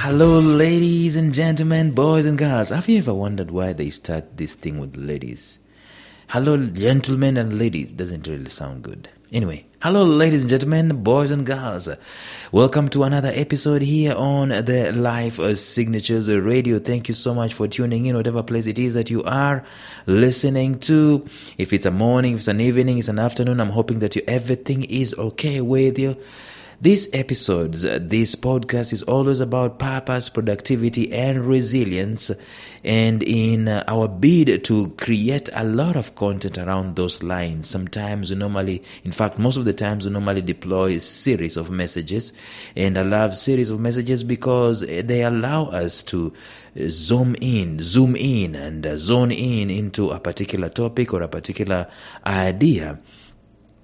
Hello, ladies and gentlemen, boys and girls. Have you ever wondered why they start this thing with ladies? Hello, gentlemen and ladies. Doesn't really sound good. Anyway, hello, ladies and gentlemen, boys and girls. Welcome to another episode here on the Life Signatures Radio. Thank you so much for tuning in, whatever place it is that you are listening to. If it's a morning, if it's an evening, it's an afternoon, I'm hoping that everything is okay with you. These episodes, this podcast is always about purpose, productivity, and resilience. And in our bid to create a lot of content around those lines, sometimes we normally, in fact, most of the times we normally deploy a series of messages. And I love series of messages because they allow us to zoom in and zone in into a particular topic or a particular idea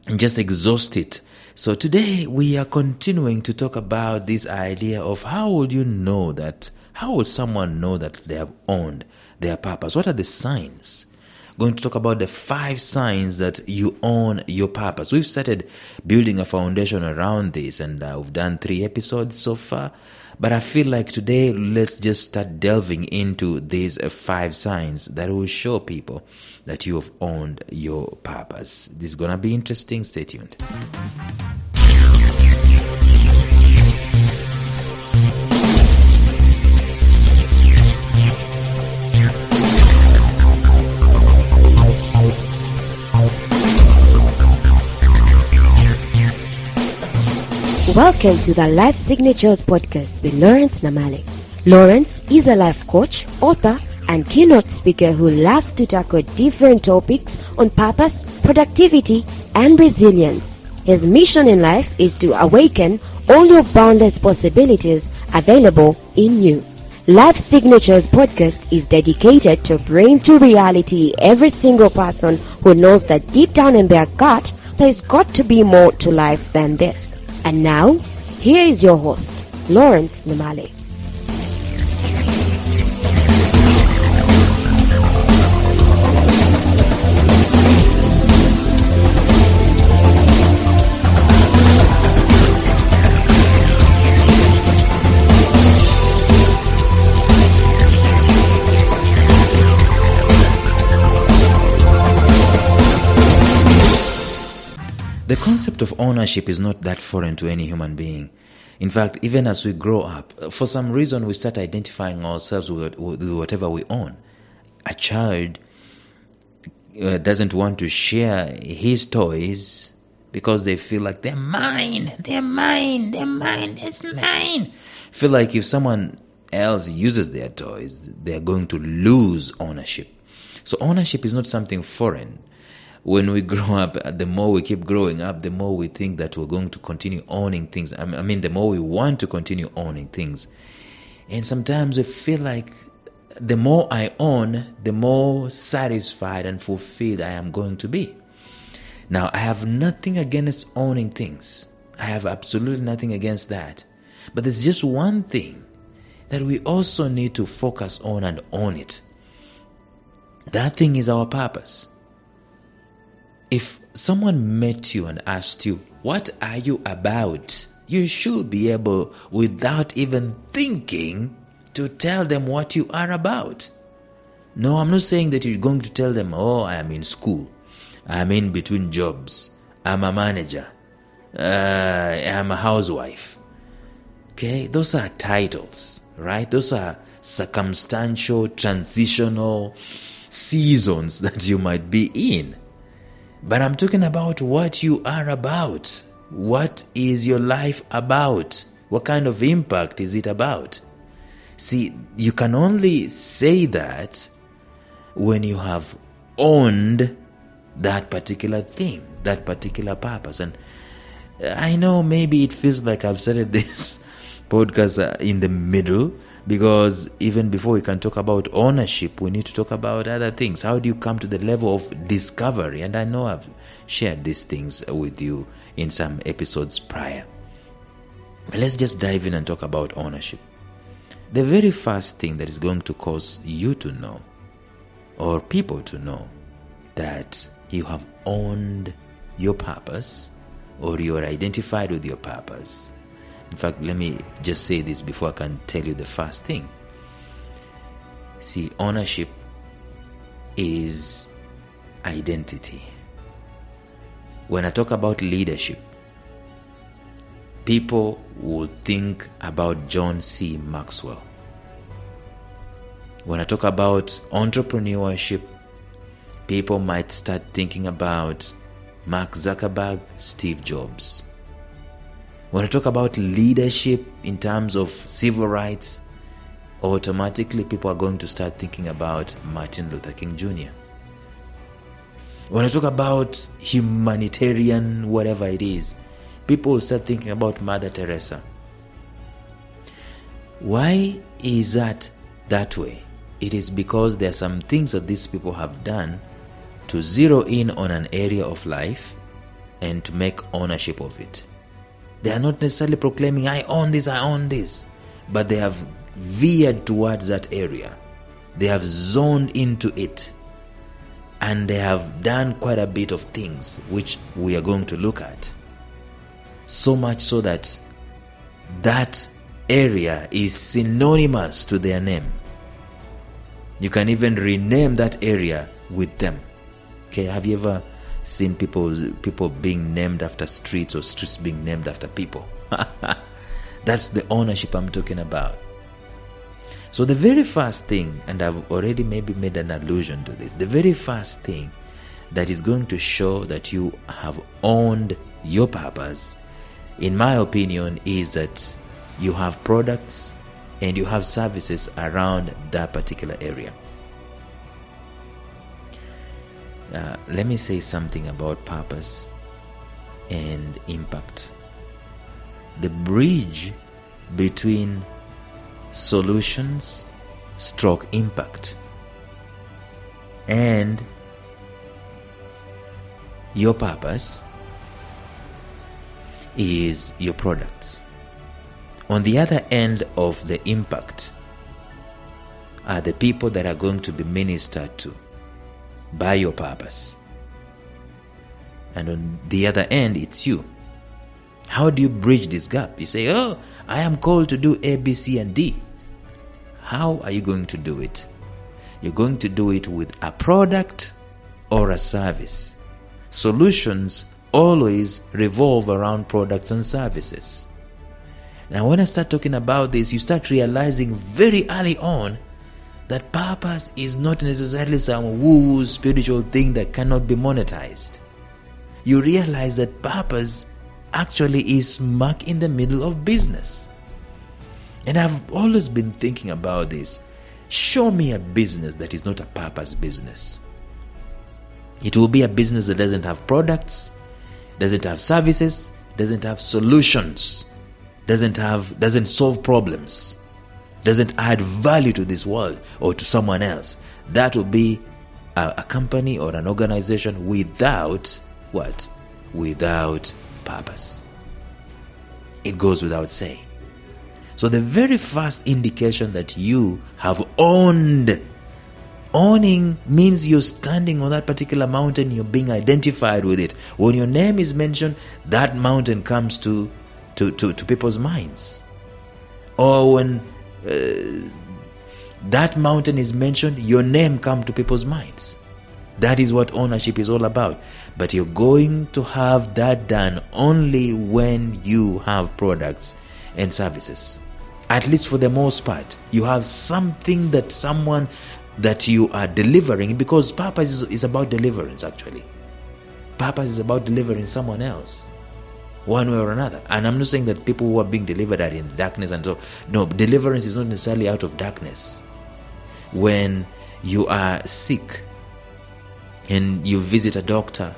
and just exhaust it. So today we are continuing to talk about this idea of how would someone know that they have owned their purpose? What are the signs? Going to talk about the 5 signs that you own your purpose. We've started building a foundation around this and we've done 3 episodes so far. But I feel like today let's just start delving into these 5 signs that will show people that you have owned your purpose. This is going to be interesting. Stay tuned. Welcome to the Life Signatures podcast with Lawrence Namale. Lawrence is a life coach, author, and keynote speaker who loves to tackle different topics on purpose, productivity, and resilience. His mission in life is to awaken all your boundless possibilities available in you. Life Signatures podcast is dedicated to bring to reality every single person who knows that deep down in their gut there's got to be more to life than this. And now, here is your host, Lawrence Namale. The concept of ownership is not that foreign to any human being. In fact, even as we grow up, for some reason we start identifying ourselves with whatever we own. A child doesn't want to share his toys because they feel like they're mine, it's mine. Feel like if someone else uses their toys, they're going to lose ownership. So ownership is not something foreign. When we grow up, the more we keep growing up, the more we think that we're going to continue owning things. The more we want to continue owning things. And sometimes we feel like the more I own, the more satisfied and fulfilled I am going to be. Now, I have nothing against owning things. I have absolutely nothing against that. But there's just one thing that we also need to focus on and own it. That thing is our purpose. If someone met you and asked you, what are you about? You should be able, without even thinking, to tell them what you are about. No, I'm not saying that you're going to tell them, I am in school. I'm in between jobs. I'm a manager. I'm a housewife. Okay, those are titles, right? Those are circumstantial, transitional seasons that you might be in. But I'm talking about what you are about. What is your life about? What kind of impact is it about? See, you can only say that when you have owned that particular thing, that particular purpose. And I know maybe it feels like I've started this podcast in the middle, because even before we can talk about ownership, we need to talk about other things. How do you come to the level of discovery? And I know I've shared these things with you in some episodes prior. But let's just dive in and talk about ownership. The very first thing that is going to cause you to know, or people to know, that you have owned your purpose, or you are identified with your purpose, In fact, let me just say this before I can tell you the first thing. See, ownership is identity. When I talk about leadership, people will think about John C. Maxwell. When I talk about entrepreneurship, people might start thinking about Mark Zuckerberg, Steve Jobs. When I talk about leadership in terms of civil rights, automatically people are going to start thinking about Martin Luther King Jr. When I talk about humanitarian, whatever it is, people will start thinking about Mother Teresa. Why is that way? It is because there are some things that these people have done to zero in on an area of life and to make ownership of it. They are not necessarily proclaiming, I own this, but they have veered towards that area. They have zoned into it, and they have done quite a bit of things which we are going to look at. So much so that that area is synonymous to their name. You can even rename that area with them. Okay, have you ever seen people being named after streets or streets being named after people? That's the ownership I'm talking about. So the very first thing, and I've already maybe made an allusion to this, the very first thing that is going to show that you have owned your purpose, in my opinion, is that you have products and you have services around that particular area. Let me say something about purpose and impact. The bridge between solutions / impact and your purpose is your products. On the other end of the impact are the people that are going to be ministered to by your purpose. And on the other end, it's you. How do you bridge this gap? You say, oh, I am called to do A, B, C, and D. How are you going to do it? You're going to do it with a product or a service. Solutions always revolve around products and services. Now, when I start talking about this, you start realizing very early on that purpose is not necessarily some woo spiritual thing that cannot be monetized. You realize that purpose actually is smack in the middle of business. And I've always been thinking about this. Show me a business that is not a purpose business. It will be a business that doesn't have products, doesn't have services, doesn't have solutions, doesn't solve problems, doesn't add value to this world or to someone else. That will be a company or an organization without what? Without purpose. It goes without saying. So the very first indication that you have owned, owning means you're standing on that particular mountain, you're being identified with it. When your name is mentioned, that mountain comes to people's minds. Or when that mountain is mentioned, your name comes to people's minds. That is what ownership is all about. But you're going to have that done only when you have products and services. At least for the most part, you have something that you are delivering, because purpose is about deliverance actually. Purpose is about delivering someone else, one way or another. And I'm not saying that people who are being delivered are in darkness and so. No, deliverance is not necessarily out of darkness. When you are sick and you visit a doctor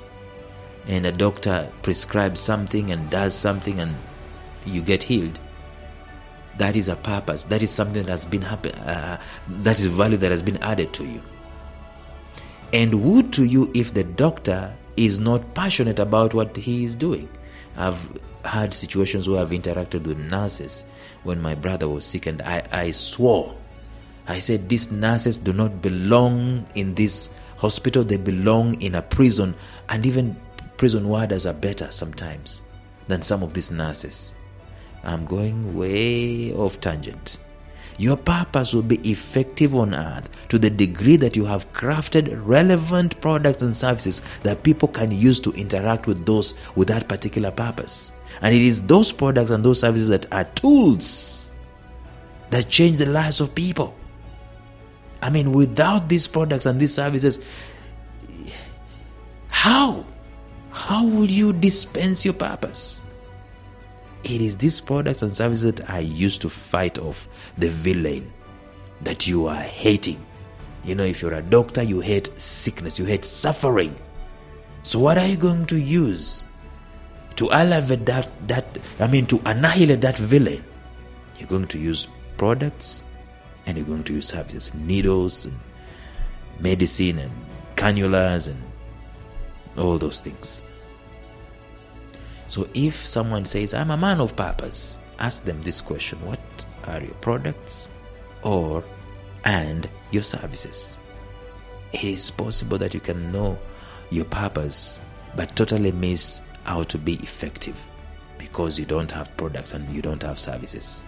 and a doctor prescribes something and does something and you get healed, that is a purpose. That is something that has been that is value that has been added to you. And woe to you if the doctor is not passionate about what he is doing. I've had situations where I've interacted with nurses when my brother was sick, and I swore. I said, these nurses do not belong in this hospital. They belong in a prison, and even prison warders are better sometimes than some of these nurses. I'm going way off tangent. Your purpose will be effective on earth to the degree that you have crafted relevant products and services that people can use to interact with those with that particular purpose. And it is those products and those services that are tools that change the lives of people. I mean, without these products and these services, how would you dispense your purpose? It is these products and services that are used to fight off the villain that you are hating. You know, if you're a doctor, you hate sickness, you hate suffering. So what are you going to use to elevate to annihilate that villain? You're going to use products and you're going to use services, needles and medicine and cannulas and all those things. So if someone says, I'm a man of purpose, ask them this question: what are your products and your services? It is possible that you can know your purpose but totally miss how to be effective because you don't have products and you don't have services.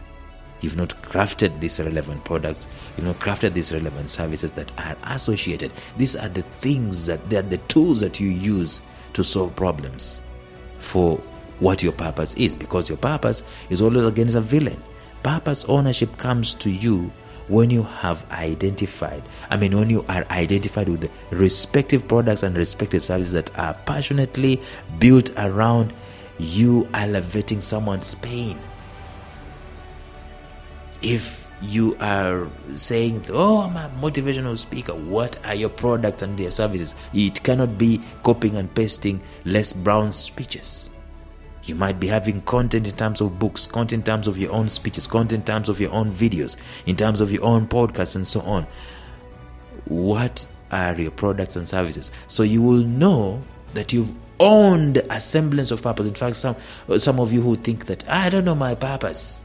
You've not crafted these relevant products, you've not crafted these relevant services that are associated. These are the things they are the tools that you use to solve problems for what your purpose is, because your purpose is always against a villain. Purpose ownership comes to you when you have when you are identified with the respective products and respective services that are passionately built around you elevating someone's pain. If you are saying, I'm a motivational speaker, what are your products and their services? It cannot be copying and pasting Les Brown's speeches. You might be having content in terms of books, content in terms of your own speeches, content in terms of your own videos, in terms of your own podcasts and so on. What are your products and services? So you will know that you've owned a semblance of purpose. In fact, some of you who think that, I don't know my purpose.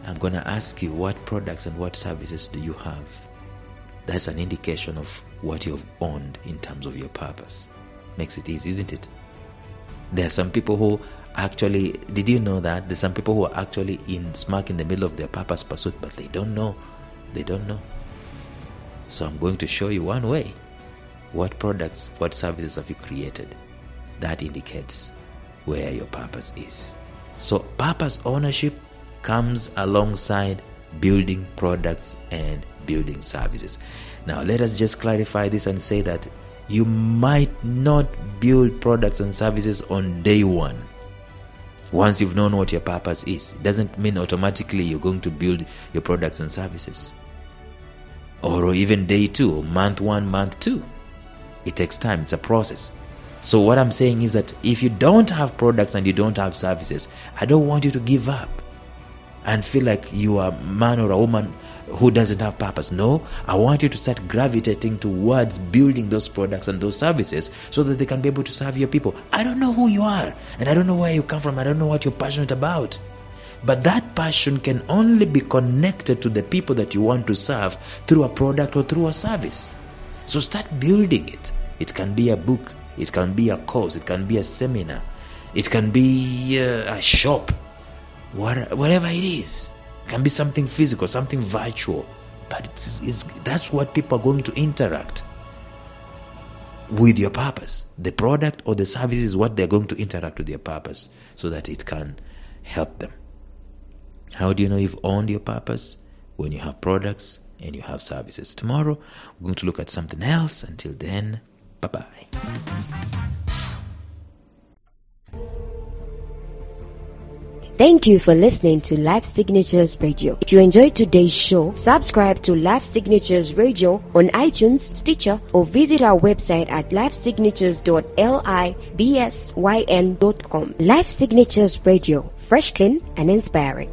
I'm going to ask you, what products and what services do you have? That's an indication of what you've owned in terms of your purpose. Makes it easy, isn't it? There are some people who actually, did you know that? There's some people who are actually smack in the middle of their purpose pursuit, but they don't know. They don't know. So I'm going to show you one way. What products, what services have you created? That indicates where your purpose is. So purpose ownership comes alongside building products and building services. Now let us just clarify this and say that you might not build products and services on day one. Once you've known what your purpose is, it doesn't mean automatically you're going to build your products and services. Or even day two, or month one, month two. It takes time, it's a process. So what I'm saying is that if you don't have products and you don't have services, I don't want you to give up and feel like you are a man or a woman who doesn't have purpose. No, I want you to start gravitating towards building those products and those services so that they can be able to serve your people. I don't know who you are and I don't know where you come from. I don't know what you're passionate about. But that passion can only be connected to the people that you want to serve through a product or through a service. So start building it. It can be a book. It can be a course. It can be a seminar. It can be a shop. Whatever it is. It can be something physical, something virtual. But that's what people are going to interact with your purpose. The product or the service is what they're going to interact with your purpose so that it can help them. How do you know you've owned your purpose? When you have products and you have services. Tomorrow, we're going to look at something else. Until then, bye-bye. Thank you for listening to Life Signatures Radio. If you enjoyed today's show, subscribe to Life Signatures Radio on iTunes, Stitcher, or visit our website at lifesignatures.libsyn.com. Life Signatures Radio, fresh, clean, and inspiring.